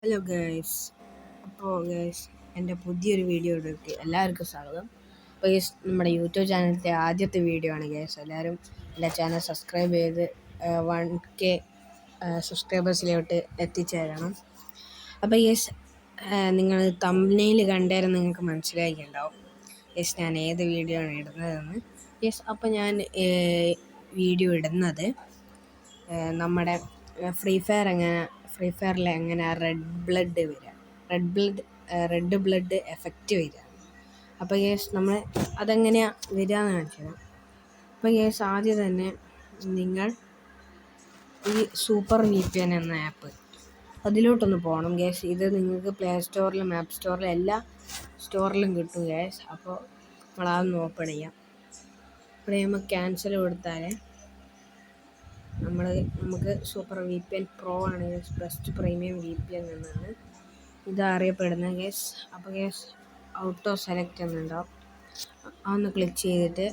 Hello guys. അപ്പോൾ guys, എൻ്റെ പുതിയൊരു വീഡിയോയിലേക്ക് എല്ലാവർക്കും സ്വാഗതം. അപ്പോൾ ഗൈസ്, നമ്മുടെ യൂട്യൂബ് ചാനലിലെ ആദ്യത്തെ വീഡിയോ ആണ് ഗൈസ്. എല്ലാവരും എല്ലാ ചാനൽ സബ്സ്ക്രൈബ് ചെയ്ത് 1K സബ്സ്ക്രൈബേഴ്സിലോട്ട് എത്തിച്ചേരണം. അപ്പോൾ ഗൈസ്, നിങ്ങൾ തംബ്നെയിൽ കണ്ടേരം നിങ്ങൾക്ക് മനസ്സിലാക്കിയിട്ടുണ്ടാവും ഗൈസ് ഞാൻ ഏത് വീഡിയോ ആണ് ഇടുന്നതെന്ന്. ഗൈസ്, അപ്പോൾ ഞാൻ വീഡിയോ ഇടുന്നത് നമ്മുടെ ഫ്രീ ഫയറിൽ എങ്ങനെ റെഡ് ബ്ലഡ് എഫക്റ്റ് വരിക. അപ്പോൾ കേസ് നമ്മൾ അതെങ്ങനെയാണ് വരികയെന്ന് കാണിച്ചത്. അപ്പോൾ കേസ് ആദ്യം തന്നെ നിങ്ങൾ ഈ സൂപ്പർ VPN എന്ന ആപ്പ് അതിലോട്ടൊന്ന് പോകണം കേസ്. ഇത് നിങ്ങൾക്ക് പ്ലേ സ്റ്റോറിലും ആപ്പ് സ്റ്റോറിലും എല്ലാ സ്റ്റോറിലും കിട്ടും കേസ്. അപ്പോൾ നമ്മളതൊന്ന് ഓപ്പൺ ചെയ്യാം. ഓപ്പൺ ചെയ്യുമ്പോൾ ക്യാൻസൽ കൊടുത്താൽ നമുക്ക് സൂപ്പർ VPN പ്രോ ആണ് കേസ്. ബെസ്റ്റ് പ്രീമിയം VPN എന്നാണ് ഇത് അറിയപ്പെടുന്നത് കേസ്. അപ്പോൾ കേസ് ഔട്ടോ സെലക്ട് എന്നുണ്ടാവും. അതൊന്ന് ക്ലിക്ക് ചെയ്തിട്ട്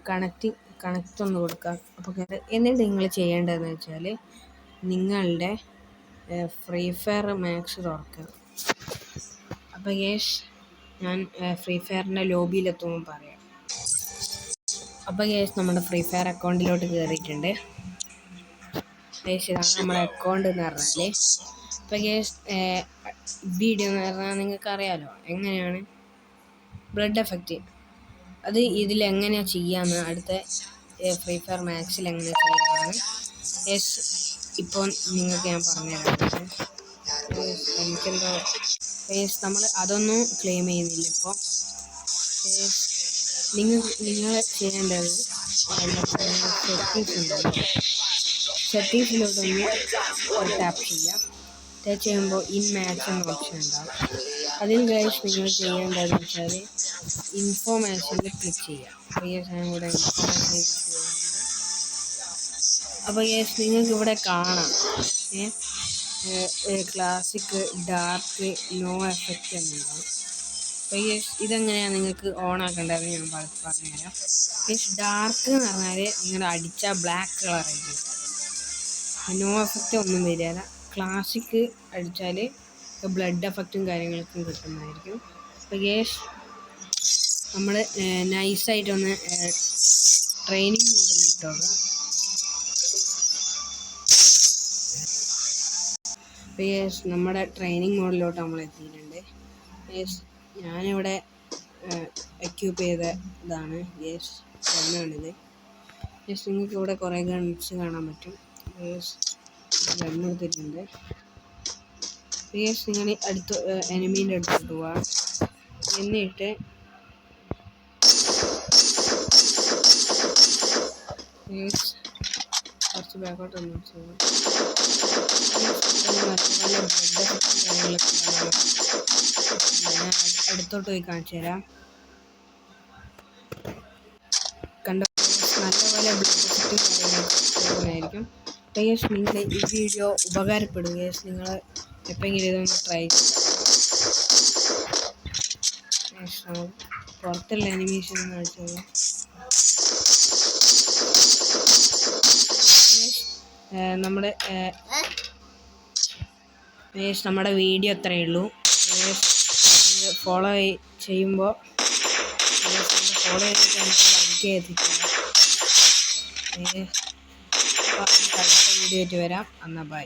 കണക്റ്റ് ഒന്ന് കൊടുക്കുക. അപ്പോൾ എന്നിട്ട് നിങ്ങൾ ചെയ്യേണ്ടതെന്ന് വെച്ചാൽ നിങ്ങളുടെ ഫ്രീ ഫയർ മാക്സ് തുറക്കുക. അപ്പോൾ കേസ് ഞാൻ ഫ്രീ ഫയറിൻ്റെ ലോബിയിലെത്തുമ്പോൾ പറയാം. അപ്പോൾ കേസ് നമ്മുടെ ഫ്രീ ഫയർ അക്കൗണ്ടിലോട്ട് കയറിയിട്ടുണ്ട്. ഇതാണ് നമ്മുടെ അക്കൗണ്ട് എന്ന് പറഞ്ഞാൽ. ഇപ്പോൾ കേസ് വീഡിയോ എന്ന് പറഞ്ഞാൽ നിങ്ങൾക്ക് അറിയാമല്ലോ എങ്ങനെയാണ് ബ്ലഡ് എഫക്റ്റ് അത് ഇതിലെങ്ങനെയാണ് ചെയ്യാമെന്ന് അടുത്ത ഫ്രീ ഫയർ മാക്സിൽ എങ്ങനെ ചെയ്യാമെന്ന് യെസ് ഇപ്പോൾ നിങ്ങൾക്ക് ഞാൻ പറഞ്ഞുതരാം. എനിക്കെന്തോ നമ്മൾ അതൊന്നും ക്ലെയിം ചെയ്യുന്നില്ല. ഇപ്പോൾ നിങ്ങൾ ചെയ്യേണ്ടത് സെറ്റിങ്സ് ഉണ്ടാവും. സെറ്റിങ്സിലോട്ടൊന്ന് ടാപ്പ് ചെയ്യാം. ടാപ്പ് ചെയ്യുമ്പോൾ ഇൻ മാച്ച് എന്ന ഓപ്ഷൻ ഉണ്ടാവും. അതിൽ ഗൈസ് നിങ്ങൾ ചെയ്യേണ്ടതെന്ന് വെച്ചാൽ ഇൻഫോർമേഷനിൽ ക്ലിക്ക് ചെയ്യാം. അപ്പോൾ ഞാൻ ഇവിടെ ഇൻഫോർമേഷൻ അപ്പോൾ യെസ് നിങ്ങൾക്ക് ഇവിടെ കാണാം ക്ലാസിക്, ഡാർക്ക്, നോ എഫക്റ്റ് എന്നുണ്ടാവും. അപ്പോൾ യെസ് ഇതെങ്ങനെയാണ് നിങ്ങൾക്ക് ഓൺ ആക്കേണ്ടതെന്ന് ഞാൻ പറഞ്ഞുതരാം. യെസ് ഡാർക്ക് എന്ന് പറഞ്ഞാൽ നിങ്ങൾ അടിച്ചാൽ ബ്ലാക്ക് കളർ ആയിരിക്കും. നോ എഫക്റ്റ് ഒന്നും വരില്ല. ക്ലാസിക് അടിച്ചാൽ ബ്ലഡ് എഫക്റ്റും കാര്യങ്ങൾക്കും കിട്ടുന്നതായിരിക്കും. അപ്പോൾ യെസ് നമ്മൾ നൈസായിട്ടൊന്ന് ട്രെയിനിങ് മോഡ് ഇട്ടോക്കുക. അപ്പോൾ യെസ് നമ്മുടെ ട്രെയിനിങ് മോഡിലോട്ട് നമ്മൾ എത്തിയിട്ടുണ്ട്. യെസ് ഞാനിവിടെ എക്യൂപ്പ് ചെയ്ത ഇതാണ് യെസ് ഗണ്ണാണിത്. യെസ് നിങ്ങൾക്ക് ഇവിടെ കുറേ ഗൺസ് കാണാൻ പറ്റും. യെസ് ഗണ്ണെടുത്തിട്ടുണ്ട്. യെസ് നിങ്ങൾ എനിമീൻ്റെ അടുത്തോട്ട് പോവാം. എന്നിട്ട് യെസ് കുറച്ച് ബാക്കോട്ട് വന്നു ഞാൻ അടുത്തോട്ട് പോയി കാണിച്ചു തരാം. കണ്ടോ നല്ലപോലെ ബ്ലഡ് എഫക്റ്റും കാര്യങ്ങളായിരിക്കും. അപ്പോൾ യെസ് നിങ്ങൾ ഈ വീഡിയോ ഉപകാരപ്പെടും. യെസ് നിങ്ങൾ എപ്പോഴെങ്കിലും ഇതൊന്ന് ട്രൈ ചെയ്യാം. പുറത്തുള്ള അനിമേഷൻ കാണിച്ചത് നമ്മുടെ വീഡിയോ അത്രയേ ഉള്ളൂ. ഫോളോ ചെയ്യുമ്പോൾ ഫോളോ ചെയ്തിട്ട് നമുക്ക് ലൈക്ക് ചെയ്തിട്ടില്ല. അടുത്ത വീഡിയോ ആയിട്ട് വരാം. എന്നാൽ ബൈ.